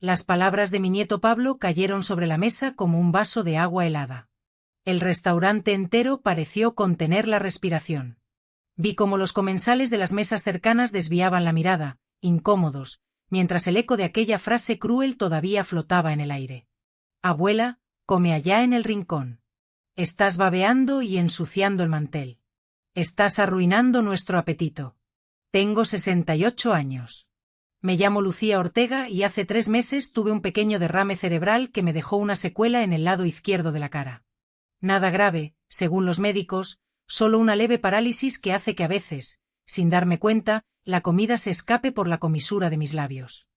Las palabras de mi nieto Pablo cayeron sobre la mesa como un vaso de agua helada. El restaurante entero pareció contener la respiración. Vi cómo los comensales de las mesas cercanas desviaban la mirada, incómodos, mientras el eco de aquella frase cruel todavía flotaba en el aire. Abuela, come allá en el rincón. Estás babeando y ensuciando el mantel. Estás arruinando nuestro apetito. Tengo 68 años. Me llamo Lucía Ortega y hace 3 meses tuve un pequeño derrame cerebral que me dejó una secuela en el lado izquierdo de la cara. Nada grave, según los médicos, solo una leve parálisis que hace que a veces, sin darme cuenta, la comida se escape por la comisura de mis labios.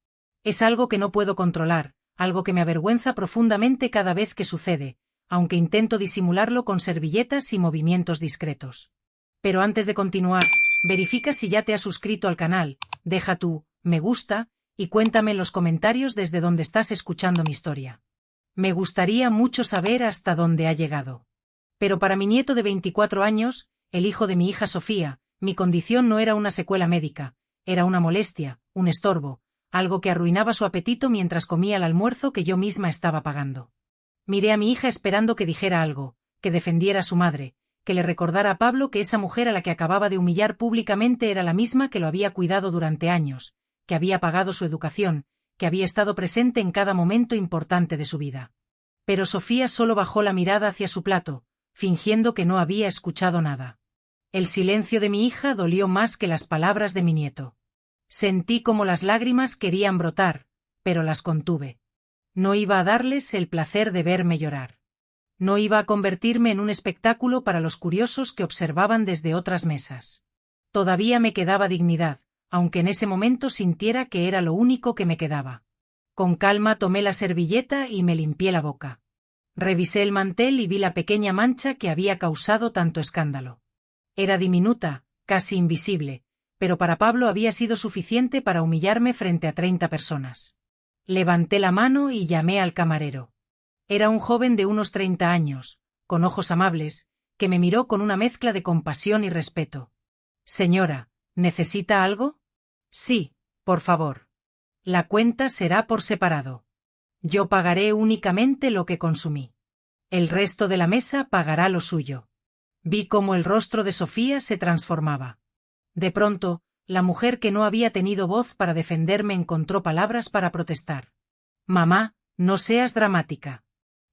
Es algo que no puedo controlar, algo que me avergüenza profundamente cada vez que sucede, aunque intento disimularlo con servilletas y movimientos discretos. Pero antes de continuar, verifica si ya te has suscrito al canal, deja tu me gusta y cuéntame en los comentarios desde donde estás escuchando mi historia. Me gustaría mucho saber hasta dónde ha llegado. Pero para mi nieto de 24 años, el hijo de mi hija Sofía, mi condición no era una secuela médica, era una molestia, un estorbo, algo que arruinaba su apetito mientras comía el almuerzo que yo misma estaba pagando. Miré a mi hija esperando que dijera algo, que defendiera a su madre, que le recordara a Pablo que esa mujer a la que acababa de humillar públicamente era la misma que lo había cuidado durante años, que había pagado su educación, que había estado presente en cada momento importante de su vida. Pero Sofía solo bajó la mirada hacia su plato, fingiendo que no había escuchado nada. El silencio de mi hija dolió más que las palabras de mi nieto. Sentí como las lágrimas querían brotar, pero las contuve. No iba a darles el placer de verme llorar. No iba a convertirme en un espectáculo para los curiosos que observaban desde otras mesas. Todavía me quedaba dignidad, aunque en ese momento sintiera que era lo único que me quedaba. Con calma tomé la servilleta y me limpié la boca. Revisé el mantel y vi la pequeña mancha que había causado tanto escándalo. Era diminuta, casi invisible, pero para Pablo había sido suficiente para humillarme frente a 30 personas. Levanté la mano y llamé al camarero. Era un joven de unos 30 años, con ojos amables, que me miró con una mezcla de compasión y respeto. Señora, ¿necesita algo? Sí, por favor. La cuenta será por separado. Yo pagaré únicamente lo que consumí. El resto de la mesa pagará lo suyo. Vi cómo el rostro de Sofía se transformaba. De pronto, la mujer que no había tenido voz para defenderme encontró palabras para protestar. Mamá, no seas dramática.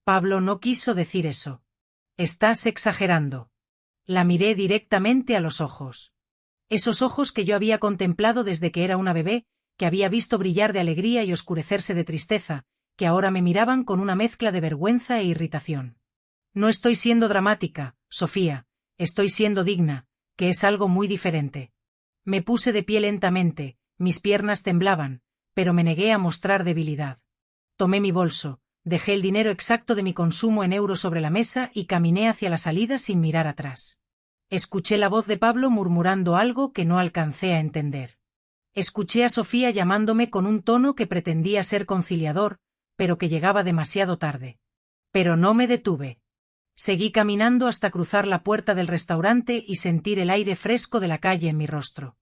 Pablo no quiso decir eso. Estás exagerando. La miré directamente a los ojos. Esos ojos que yo había contemplado desde que era una bebé, que había visto brillar de alegría y oscurecerse de tristeza, que ahora me miraban con una mezcla de vergüenza e irritación. No estoy siendo dramática, Sofía, estoy siendo digna, que es algo muy diferente. Me puse de pie lentamente, mis piernas temblaban, pero me negué a mostrar debilidad. Tomé mi bolso, dejé el dinero exacto de mi consumo en euros sobre la mesa y caminé hacia la salida sin mirar atrás. Escuché la voz de Pablo murmurando algo que no alcancé a entender. Escuché a Sofía llamándome con un tono que pretendía ser conciliador, pero que llegaba demasiado tarde. Pero no me detuve. Seguí caminando hasta cruzar la puerta del restaurante y sentir el aire fresco de la calle en mi rostro.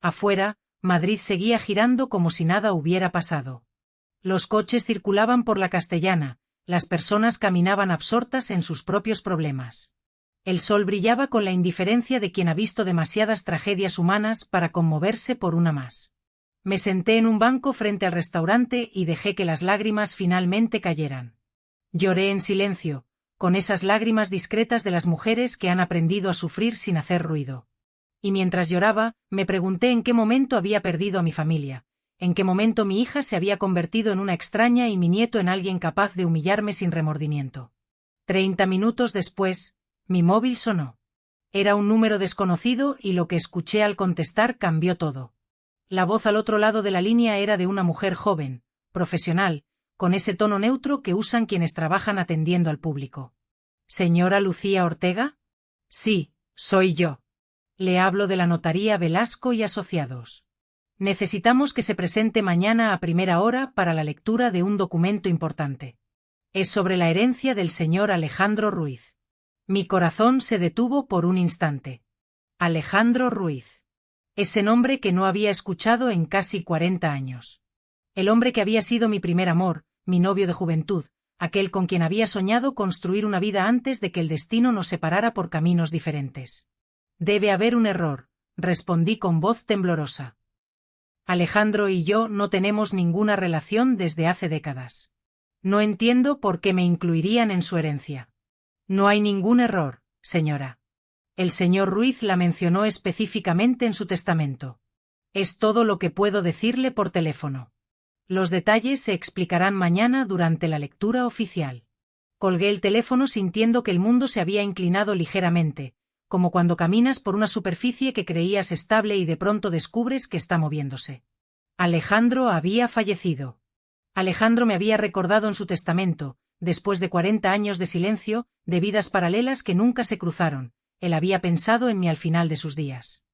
Afuera, Madrid seguía girando como si nada hubiera pasado. Los coches circulaban por la Castellana, las personas caminaban absortas en sus propios problemas. El sol brillaba con la indiferencia de quien ha visto demasiadas tragedias humanas para conmoverse por una más. Me senté en un banco frente al restaurante y dejé que las lágrimas finalmente cayeran. Lloré en silencio, con esas lágrimas discretas de las mujeres que han aprendido a sufrir sin hacer ruido. Y mientras lloraba, me pregunté en qué momento había perdido a mi familia, en qué momento mi hija se había convertido en una extraña y mi nieto en alguien capaz de humillarme sin remordimiento. 30 minutos después, mi móvil sonó. Era un número desconocido y lo que escuché al contestar cambió todo. La voz al otro lado de la línea era de una mujer joven, profesional, con ese tono neutro que usan quienes trabajan atendiendo al público. ¿Señora Lucía Ortega? Sí, soy yo. Le hablo de la notaría Velasco y Asociados. Necesitamos que se presente mañana a primera hora para la lectura de un documento importante. Es sobre la herencia del señor Alejandro Ruiz. Mi corazón se detuvo por un instante. Alejandro Ruiz. Ese nombre que no había escuchado en casi 40 años. El hombre que había sido mi primer amor, mi novio de juventud, aquel con quien había soñado construir una vida antes de que el destino nos separara por caminos diferentes. Debe haber un error, respondí con voz temblorosa. Alejandro y yo no tenemos ninguna relación desde hace décadas. No entiendo por qué me incluirían en su herencia. No hay ningún error, señora. El señor Ruiz la mencionó específicamente en su testamento. Es todo lo que puedo decirle por teléfono. Los detalles se explicarán mañana durante la lectura oficial. Colgué el teléfono sintiendo que el mundo se había inclinado ligeramente, como cuando caminas por una superficie que creías estable y de pronto descubres que está moviéndose. Alejandro había fallecido. Alejandro me había recordado en su testamento, después de 40 años de silencio, de vidas paralelas que nunca se cruzaron, él había pensado en mí al final de sus días.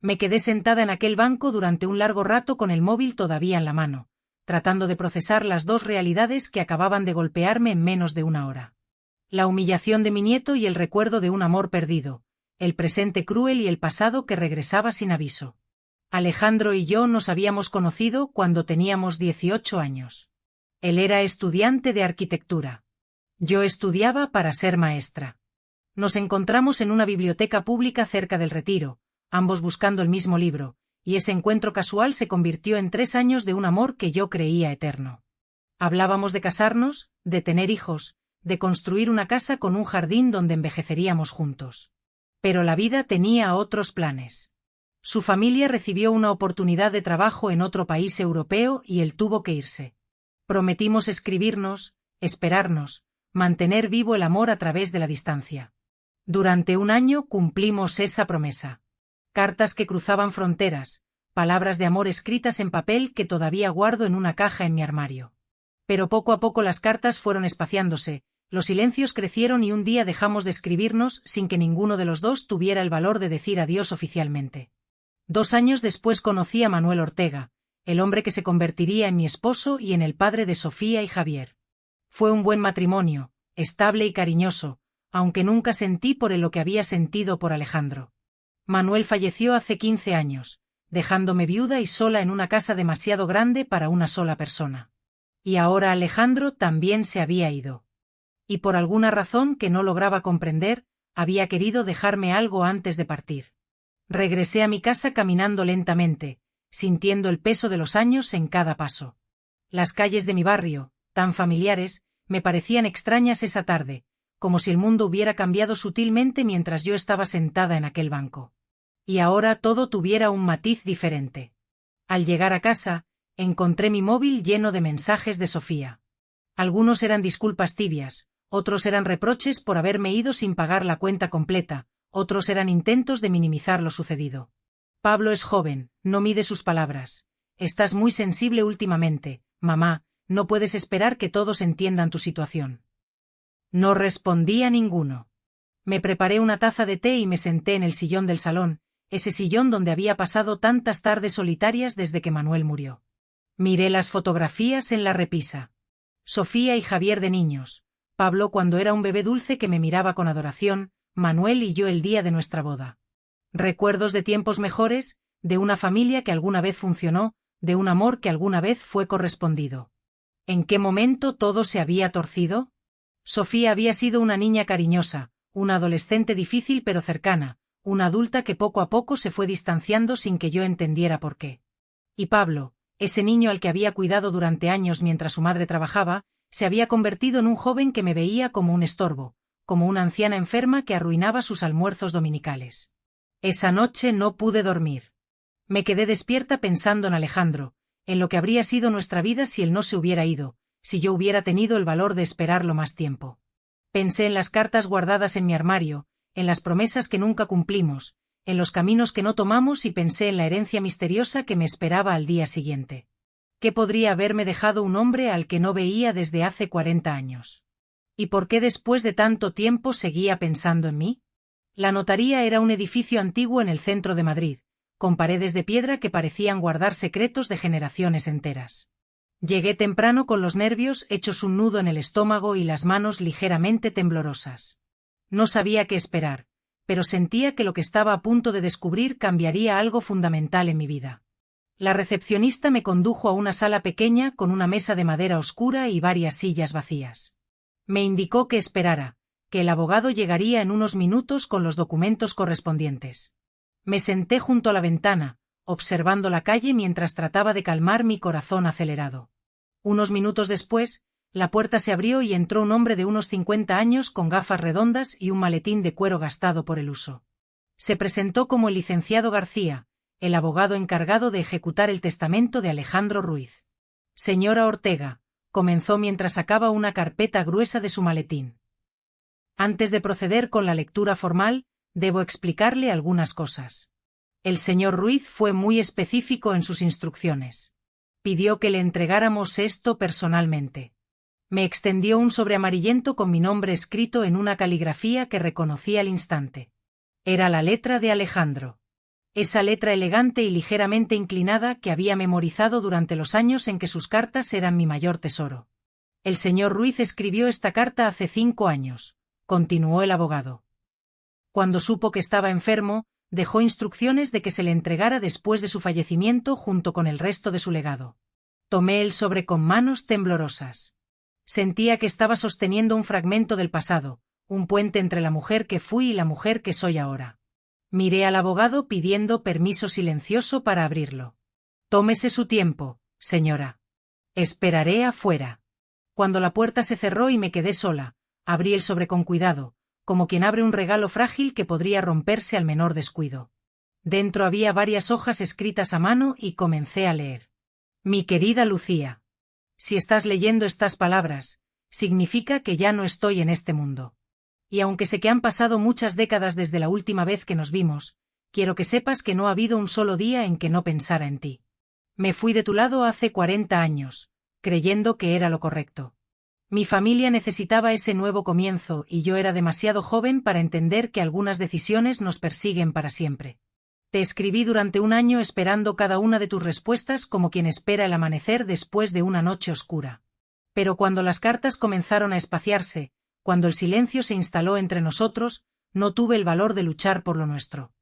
Me quedé sentada en aquel banco durante un largo rato con el móvil todavía en la mano, tratando de procesar las dos realidades que acababan de golpearme en menos de una hora. La humillación de mi nieto y el recuerdo de un amor perdido, el presente cruel y el pasado que regresaba sin aviso. Alejandro y yo nos habíamos conocido cuando teníamos 18 años. Él era estudiante de arquitectura. Yo estudiaba para ser maestra. Nos encontramos en una biblioteca pública cerca del Retiro, ambos buscando el mismo libro, y ese encuentro casual se convirtió en 3 años de un amor que yo creía eterno. Hablábamos de casarnos, de tener hijos, de construir una casa con un jardín donde envejeceríamos juntos. Pero la vida tenía otros planes. Su familia recibió una oportunidad de trabajo en otro país europeo y él tuvo que irse. Prometimos escribirnos, esperarnos, mantener vivo el amor a través de la distancia. Durante un año cumplimos esa promesa. Cartas que cruzaban fronteras, palabras de amor escritas en papel que todavía guardo en una caja en mi armario. Pero poco a poco las cartas fueron espaciándose, los silencios crecieron y un día dejamos de escribirnos sin que ninguno de los dos tuviera el valor de decir adiós oficialmente. 2 años después conocí a Manuel Ortega, el hombre que se convertiría en mi esposo y en el padre de Sofía y Javier. Fue un buen matrimonio, estable y cariñoso, aunque nunca sentí por él lo que había sentido por Alejandro. Manuel falleció hace 15 años, dejándome viuda y sola en una casa demasiado grande para una sola persona. Y ahora Alejandro también se había ido. Y por alguna razón que no lograba comprender, había querido dejarme algo antes de partir. Regresé a mi casa caminando lentamente, sintiendo el peso de los años en cada paso. Las calles de mi barrio, tan familiares, me parecían extrañas esa tarde, como si el mundo hubiera cambiado sutilmente mientras yo estaba sentada en aquel banco. Y ahora todo tuviera un matiz diferente. Al llegar a casa, encontré mi móvil lleno de mensajes de Sofía. Algunos eran disculpas tibias, otros eran reproches por haberme ido sin pagar la cuenta completa, otros eran intentos de minimizar lo sucedido. Pablo es joven, no mide sus palabras. Estás muy sensible últimamente, mamá, no puedes esperar que todos entiendan tu situación. No respondí a ninguno. Me preparé una taza de té y me senté en el sillón del salón, ese sillón donde había pasado tantas tardes solitarias desde que Manuel murió. Miré las fotografías en la repisa. Sofía y Javier de niños, Pablo cuando era un bebé dulce que me miraba con adoración, Manuel y yo el día de nuestra boda. Recuerdos de tiempos mejores, de una familia que alguna vez funcionó, de un amor que alguna vez fue correspondido. ¿En qué momento todo se había torcido? Sofía había sido una niña cariñosa, una adolescente difícil pero cercana, una adulta que poco a poco se fue distanciando sin que yo entendiera por qué. Y Pablo, ese niño al que había cuidado durante años mientras su madre trabajaba, se había convertido en un joven que me veía como un estorbo, como una anciana enferma que arruinaba sus almuerzos dominicales. Esa noche no pude dormir. Me quedé despierta pensando en Alejandro, en lo que habría sido nuestra vida si él no se hubiera ido, si yo hubiera tenido el valor de esperarlo más tiempo. Pensé en las cartas guardadas en mi armario, en las promesas que nunca cumplimos, en los caminos que no tomamos y pensé en la herencia misteriosa que me esperaba al día siguiente. ¿Qué podría haberme dejado un hombre al que no veía desde hace 40 años? ¿Y por qué después de tanto tiempo seguía pensando en mí? La notaría era un edificio antiguo en el centro de Madrid, con paredes de piedra que parecían guardar secretos de generaciones enteras. Llegué temprano con los nervios hechos un nudo en el estómago y las manos ligeramente temblorosas. No sabía qué esperar, pero sentía que lo que estaba a punto de descubrir cambiaría algo fundamental en mi vida. La recepcionista me condujo a una sala pequeña con una mesa de madera oscura y varias sillas vacías. Me indicó que esperara, que el abogado llegaría en unos minutos con los documentos correspondientes. Me senté junto a la ventana, observando la calle mientras trataba de calmar mi corazón acelerado. Unos minutos después, la puerta se abrió y entró un hombre de unos 50 años con gafas redondas y un maletín de cuero gastado por el uso. Se presentó como el licenciado García, el abogado encargado de ejecutar el testamento de Alejandro Ruiz. Señora Ortega, comenzó mientras sacaba una carpeta gruesa de su maletín. Antes de proceder con la lectura formal, debo explicarle algunas cosas. El señor Ruiz fue muy específico en sus instrucciones. Pidió que le entregáramos esto personalmente. Me extendió un sobre amarillento con mi nombre escrito en una caligrafía que reconocí al instante. Era la letra de Alejandro. Esa letra elegante y ligeramente inclinada que había memorizado durante los años en que sus cartas eran mi mayor tesoro. El señor Ruiz escribió esta carta hace 5 años, continuó el abogado. Cuando supo que estaba enfermo, dejó instrucciones de que se le entregara después de su fallecimiento junto con el resto de su legado. Tomé el sobre con manos temblorosas. Sentía que estaba sosteniendo un fragmento del pasado, un puente entre la mujer que fui y la mujer que soy ahora. Miré al abogado pidiendo permiso silencioso para abrirlo. Tómese su tiempo, señora. Esperaré afuera. Cuando la puerta se cerró y me quedé sola, abrí el sobre con cuidado, como quien abre un regalo frágil que podría romperse al menor descuido. Dentro había varias hojas escritas a mano y comencé a leer. Mi querida Lucía. Si estás leyendo estas palabras, significa que ya no estoy en este mundo. Y aunque sé que han pasado muchas décadas desde la última vez que nos vimos, quiero que sepas que no ha habido un solo día en que no pensara en ti. Me fui de tu lado hace 40 años, creyendo que era lo correcto. Mi familia necesitaba ese nuevo comienzo y yo era demasiado joven para entender que algunas decisiones nos persiguen para siempre. Te escribí durante un año esperando cada una de tus respuestas como quien espera el amanecer después de una noche oscura. Pero cuando las cartas comenzaron a espaciarse, cuando el silencio se instaló entre nosotros, no tuve el valor de luchar por lo nuestro.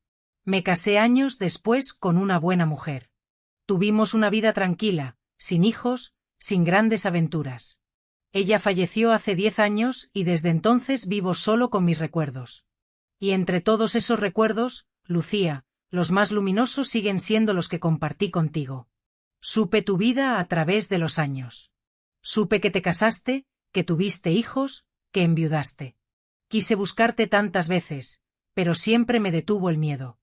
Me casé años después con una buena mujer. Tuvimos una vida tranquila, sin hijos, sin grandes aventuras. Ella falleció hace 10 años y desde entonces vivo solo con mis recuerdos. Y entre todos esos recuerdos, Lucía, los más luminosos siguen siendo los que compartí contigo. Supe tu vida a través de los años. Supe que te casaste, que tuviste hijos, que enviudaste. Quise buscarte tantas veces, pero siempre me detuvo el miedo.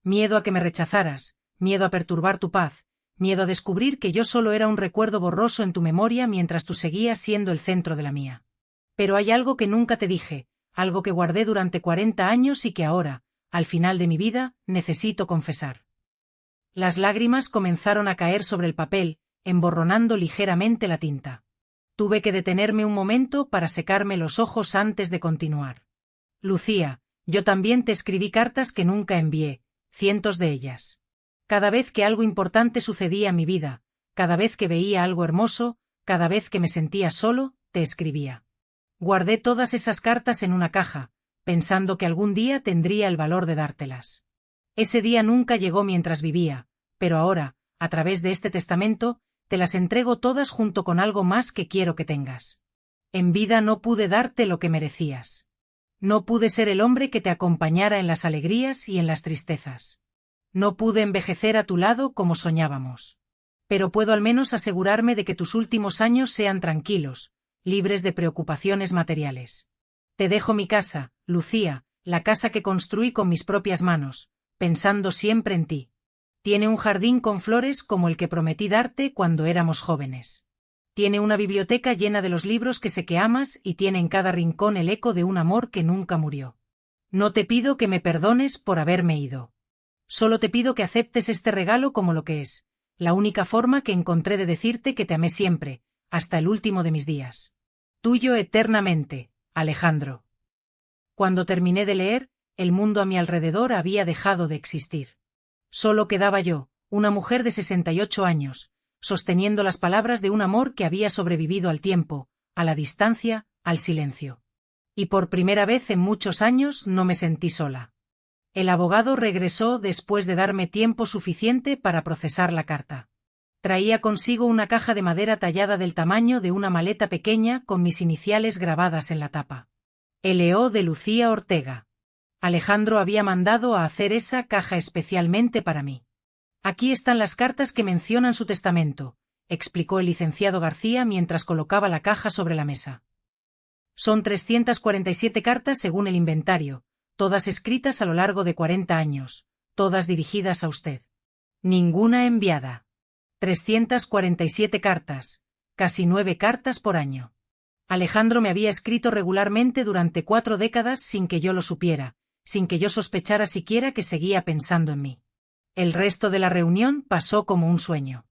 Miedo a que me rechazaras, miedo a perturbar tu paz, miedo a descubrir que yo solo era un recuerdo borroso en tu memoria mientras tú seguías siendo el centro de la mía. Pero hay algo que nunca te dije, algo que guardé durante 40 años y que ahora, al final de mi vida, necesito confesar. Las lágrimas comenzaron a caer sobre el papel, emborronando ligeramente la tinta. Tuve que detenerme un momento para secarme los ojos antes de continuar. Lucía, yo también te escribí cartas que nunca envié, cientos de ellas. Cada vez que algo importante sucedía en mi vida, cada vez que veía algo hermoso, cada vez que me sentía solo, te escribía. Guardé todas esas cartas en una caja, pensando que algún día tendría el valor de dártelas. Ese día nunca llegó mientras vivía, pero ahora, a través de este testamento, te las entrego todas junto con algo más que quiero que tengas. En vida no pude darte lo que merecías. No pude ser el hombre que te acompañara en las alegrías y en las tristezas. No pude envejecer a tu lado como soñábamos. Pero puedo al menos asegurarme de que tus últimos años sean tranquilos, libres de preocupaciones materiales. Te dejo mi casa, Lucía, la casa que construí con mis propias manos, pensando siempre en ti. Tiene un jardín con flores como el que prometí darte cuando éramos jóvenes. Tiene una biblioteca llena de los libros que sé que amas y tiene en cada rincón el eco de un amor que nunca murió. No te pido que me perdones por haberme ido. Solo te pido que aceptes este regalo como lo que es, la única forma que encontré de decirte que te amé siempre, hasta el último de mis días. Tuyo eternamente, Alejandro. Cuando terminé de leer, el mundo a mi alrededor había dejado de existir. Solo quedaba yo, una mujer de 68 años, sosteniendo las palabras de un amor que había sobrevivido al tiempo, a la distancia, al silencio. Y por primera vez en muchos años no me sentí sola. El abogado regresó después de darme tiempo suficiente para procesar la carta. Traía consigo una caja de madera tallada del tamaño de una maleta pequeña con mis iniciales grabadas en la tapa. L.O. de Lucía Ortega. Alejandro había mandado a hacer esa caja especialmente para mí. Aquí están las cartas que mencionan su testamento, explicó el licenciado García mientras colocaba la caja sobre la mesa. Son 347 cartas según el inventario, todas escritas a lo largo de 40 años, todas dirigidas a usted. Ninguna enviada. 347 cartas, casi 9 cartas por año. Alejandro me había escrito regularmente durante 4 décadas sin que yo lo supiera, sin que yo sospechara siquiera que seguía pensando en mí. El resto de la reunión pasó como un sueño.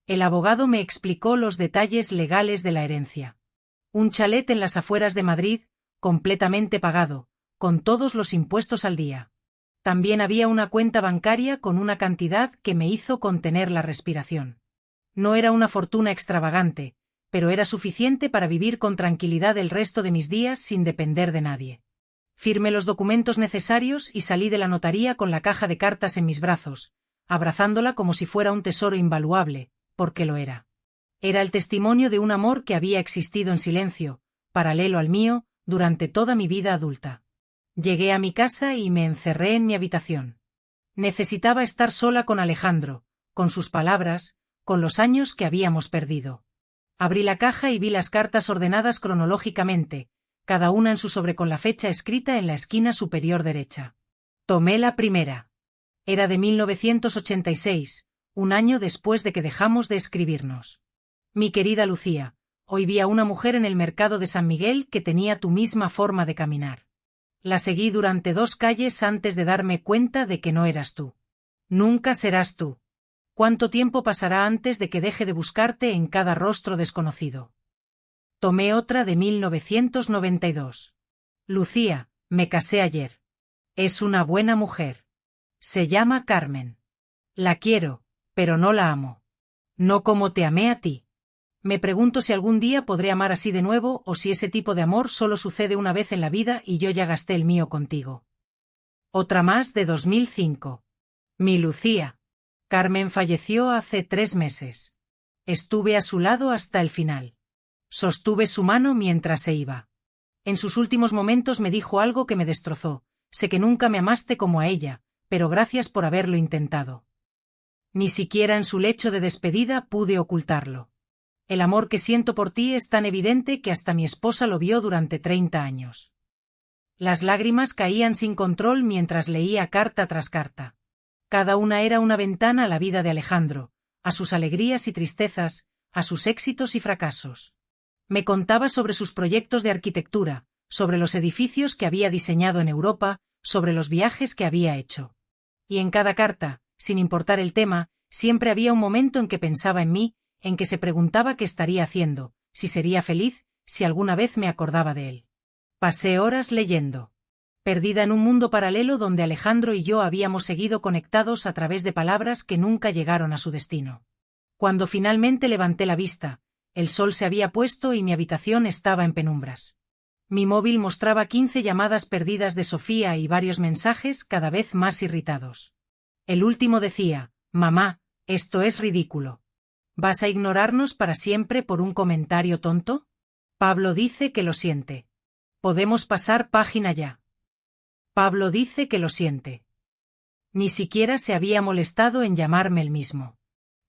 El abogado me explicó los detalles legales de la herencia. Un chalet en las afueras de Madrid, completamente pagado, con todos los impuestos al día. También había una cuenta bancaria con una cantidad que me hizo contener la respiración. No era una fortuna extravagante, pero era suficiente para vivir con tranquilidad el resto de mis días sin depender de nadie. Firmé los documentos necesarios y salí de la notaría con la caja de cartas en mis brazos, abrazándola como si fuera un tesoro invaluable, porque lo era. Era el testimonio de un amor que había existido en silencio, paralelo al mío, durante toda mi vida adulta. Llegué a mi casa y me encerré en mi habitación. Necesitaba estar sola con Alejandro, con sus palabras, con los años que habíamos perdido. Abrí la caja y vi las cartas ordenadas cronológicamente, cada una en su sobre con la fecha escrita en la esquina superior derecha. Tomé la primera. Era de 1986, un año después de que dejamos de escribirnos. Mi querida Lucía, hoy vi a una mujer en el mercado de San Miguel que tenía tu misma forma de caminar. La seguí durante 2 calles antes de darme cuenta de que no eras tú. Nunca serás tú. ¿Cuánto tiempo pasará antes de que deje de buscarte en cada rostro desconocido? Tomé otra de 1992. Lucía, me casé ayer. Es una buena mujer. Se llama Carmen. La quiero, pero no la amo. No como te amé a ti. Me pregunto si algún día podré amar así de nuevo o si ese tipo de amor solo sucede una vez en la vida y yo ya gasté el mío contigo. Otra más de 2005. Mi Lucía. Carmen falleció hace 3 meses. Estuve a su lado hasta el final. Sostuve su mano mientras se iba. En sus últimos momentos me dijo algo que me destrozó. Sé que nunca me amaste como a ella, pero gracias por haberlo intentado. Ni siquiera en su lecho de despedida pude ocultarlo. El amor que siento por ti es tan evidente que hasta mi esposa lo vio durante 30 años. Las lágrimas caían sin control mientras leía carta tras carta. Cada una era una ventana a la vida de Alejandro, a sus alegrías y tristezas, a sus éxitos y fracasos. Me contaba sobre sus proyectos de arquitectura, sobre los edificios que había diseñado en Europa, sobre los viajes que había hecho. Y en cada carta, sin importar el tema, siempre había un momento en que pensaba en mí, en que se preguntaba qué estaría haciendo, si sería feliz, si alguna vez me acordaba de él. Pasé horas leyendo. Perdida en un mundo paralelo donde Alejandro y yo habíamos seguido conectados a través de palabras que nunca llegaron a su destino. Cuando finalmente levanté la vista, el sol se había puesto y mi habitación estaba en penumbras. Mi móvil mostraba 15 llamadas perdidas de Sofía y varios mensajes cada vez más irritados. El último decía: «Mamá, esto es ridículo. ¿Vas a ignorarnos para siempre por un comentario tonto? Pablo dice que lo siente. Podemos pasar página ya». Pablo dice que lo siente. Ni siquiera se había molestado en llamarme él mismo.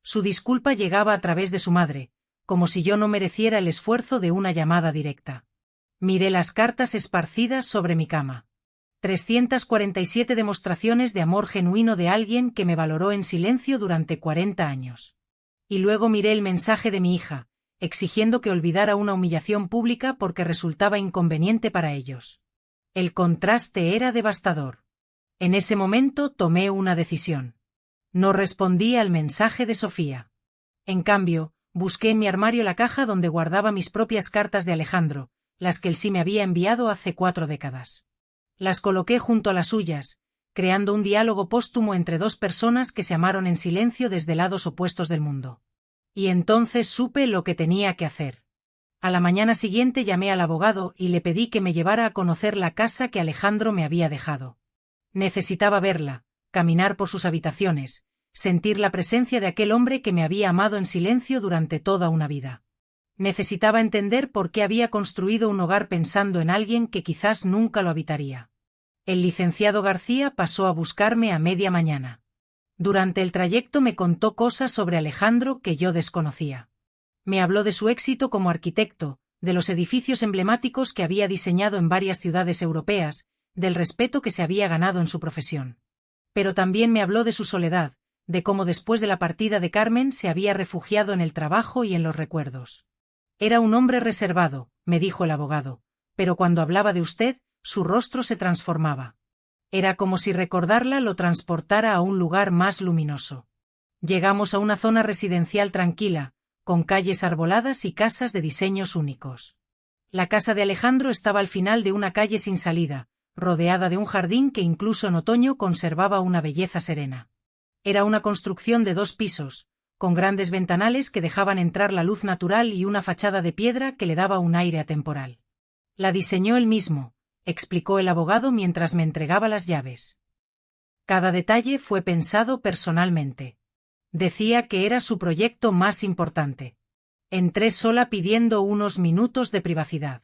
Su disculpa llegaba a través de su madre, como si yo no mereciera el esfuerzo de una llamada directa. Miré las cartas esparcidas sobre mi cama. 347 demostraciones de amor genuino de alguien que me valoró en silencio durante 40 años. Y luego miré el mensaje de mi hija, exigiendo que olvidara una humillación pública porque resultaba inconveniente para ellos. El contraste era devastador. En ese momento tomé una decisión. No respondí al mensaje de Sofía. En cambio, busqué en mi armario la caja donde guardaba mis propias cartas de Alejandro, las que él sí me había enviado hace 4 décadas. Las coloqué junto a las suyas, creando un diálogo póstumo entre 2 personas que se amaron en silencio desde lados opuestos del mundo. Y entonces supe lo que tenía que hacer. A la mañana siguiente llamé al abogado y le pedí que me llevara a conocer la casa que Alejandro me había dejado. Necesitaba verla, caminar por sus habitaciones, sentir la presencia de aquel hombre que me había amado en silencio durante toda una vida. Necesitaba entender por qué había construido un hogar pensando en alguien que quizás nunca lo habitaría. El licenciado García pasó a buscarme a media mañana. Durante el trayecto me contó cosas sobre Alejandro que yo desconocía. Me habló de su éxito como arquitecto, de los edificios emblemáticos que había diseñado en varias ciudades europeas, del respeto que se había ganado en su profesión. Pero también me habló de su soledad, de cómo después de la partida de Carmen se había refugiado en el trabajo y en los recuerdos. Era un hombre reservado, me dijo el abogado, pero cuando hablaba de usted, su rostro se transformaba. Era como si recordarla lo transportara a un lugar más luminoso. Llegamos a una zona residencial tranquila, con calles arboladas y casas de diseños únicos. La casa de Alejandro estaba al final de una calle sin salida, rodeada de un jardín que incluso en otoño conservaba una belleza serena. Era una construcción de 2 pisos, con grandes ventanales que dejaban entrar la luz natural y una fachada de piedra que le daba un aire atemporal. La diseñó él mismo, explicó el abogado mientras me entregaba las llaves. Cada detalle fue pensado personalmente. Decía que era su proyecto más importante. Entré sola pidiendo unos minutos de privacidad.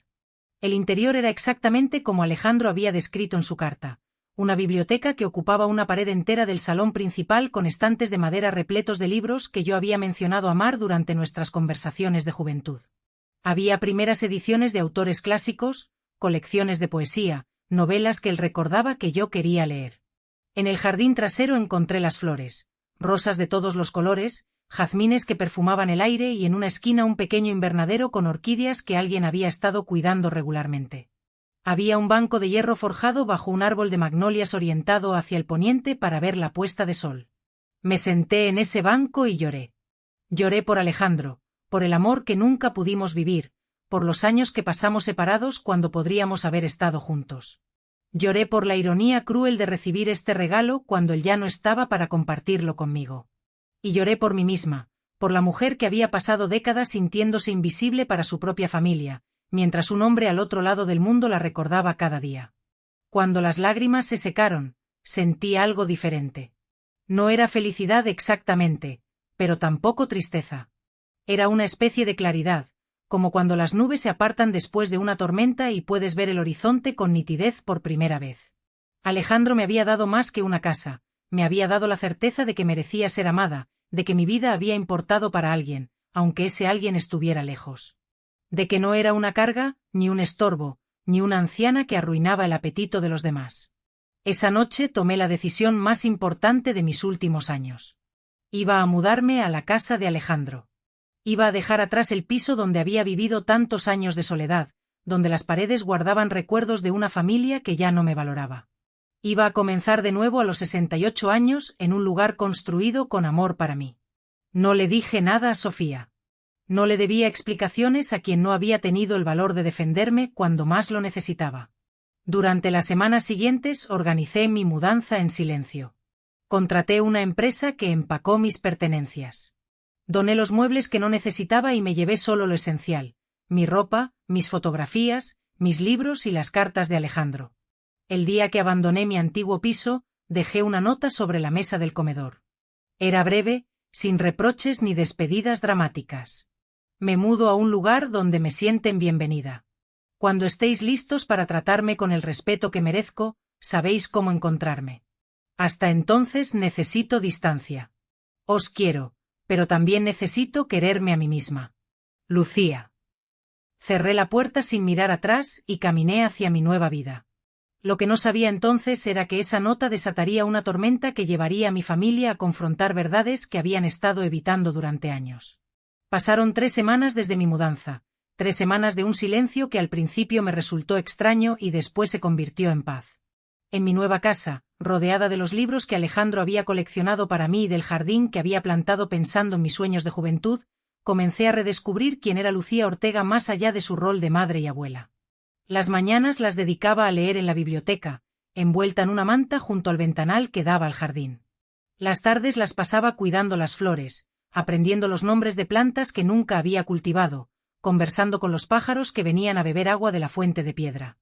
El interior era exactamente como Alejandro había descrito en su carta. Una biblioteca que ocupaba una pared entera del salón principal con estantes de madera repletos de libros que yo había mencionado amar durante nuestras conversaciones de juventud. Había primeras ediciones de autores clásicos, colecciones de poesía, novelas que él recordaba que yo quería leer. En el jardín trasero encontré las flores, rosas de todos los colores, jazmines que perfumaban el aire y en una esquina un pequeño invernadero con orquídeas que alguien había estado cuidando regularmente. Había un banco de hierro forjado bajo un árbol de magnolias orientado hacia el poniente para ver la puesta de sol. Me senté en ese banco y lloré. Lloré por Alejandro, por el amor que nunca pudimos vivir, por los años que pasamos separados cuando podríamos haber estado juntos. Lloré por la ironía cruel de recibir este regalo cuando él ya no estaba para compartirlo conmigo. Y lloré por mí misma, por la mujer que había pasado décadas sintiéndose invisible para su propia familia, mientras un hombre al otro lado del mundo la recordaba cada día. Cuando las lágrimas se secaron, sentí algo diferente. No era felicidad exactamente, pero tampoco tristeza. Era una especie de claridad, como cuando las nubes se apartan después de una tormenta y puedes ver el horizonte con nitidez por primera vez. Alejandro me había dado más que una casa, me había dado la certeza de que merecía ser amada, de que mi vida había importado para alguien, aunque ese alguien estuviera lejos. De que no era una carga, ni un estorbo, ni una anciana que arruinaba el apetito de los demás. Esa noche tomé la decisión más importante de mis últimos años. Iba a mudarme a la casa de Alejandro. Iba a dejar atrás el piso donde había vivido tantos años de soledad, donde las paredes guardaban recuerdos de una familia que ya no me valoraba. Iba a comenzar de nuevo a los 68 años en un lugar construido con amor para mí. No le dije nada a Sofía. No le debía explicaciones a quien no había tenido el valor de defenderme cuando más lo necesitaba. Durante las semanas siguientes organicé mi mudanza en silencio. Contraté una empresa que empacó mis pertenencias. Doné los muebles que no necesitaba y me llevé solo lo esencial: mi ropa, mis fotografías, mis libros y las cartas de Alejandro. El día que abandoné mi antiguo piso, dejé una nota sobre la mesa del comedor. Era breve, sin reproches ni despedidas dramáticas. Me mudo a un lugar donde me sienten bienvenida. Cuando estéis listos para tratarme con el respeto que merezco, sabéis cómo encontrarme. Hasta entonces necesito distancia. Os quiero, pero también necesito quererme a mí misma. Lucía. Cerré la puerta sin mirar atrás y caminé hacia mi nueva vida. Lo que no sabía entonces era que esa nota desataría una tormenta que llevaría a mi familia a confrontar verdades que habían estado evitando durante años. Pasaron 3 semanas desde mi mudanza, 3 semanas de un silencio que al principio me resultó extraño y después se convirtió en paz. En mi nueva casa, rodeada de los libros que Alejandro había coleccionado para mí y del jardín que había plantado pensando en mis sueños de juventud, comencé a redescubrir quién era Lucía Ortega más allá de su rol de madre y abuela. Las mañanas las dedicaba a leer en la biblioteca, envuelta en una manta junto al ventanal que daba al jardín. Las tardes las pasaba cuidando las flores, aprendiendo los nombres de plantas que nunca había cultivado, conversando con los pájaros que venían a beber agua de la fuente de piedra.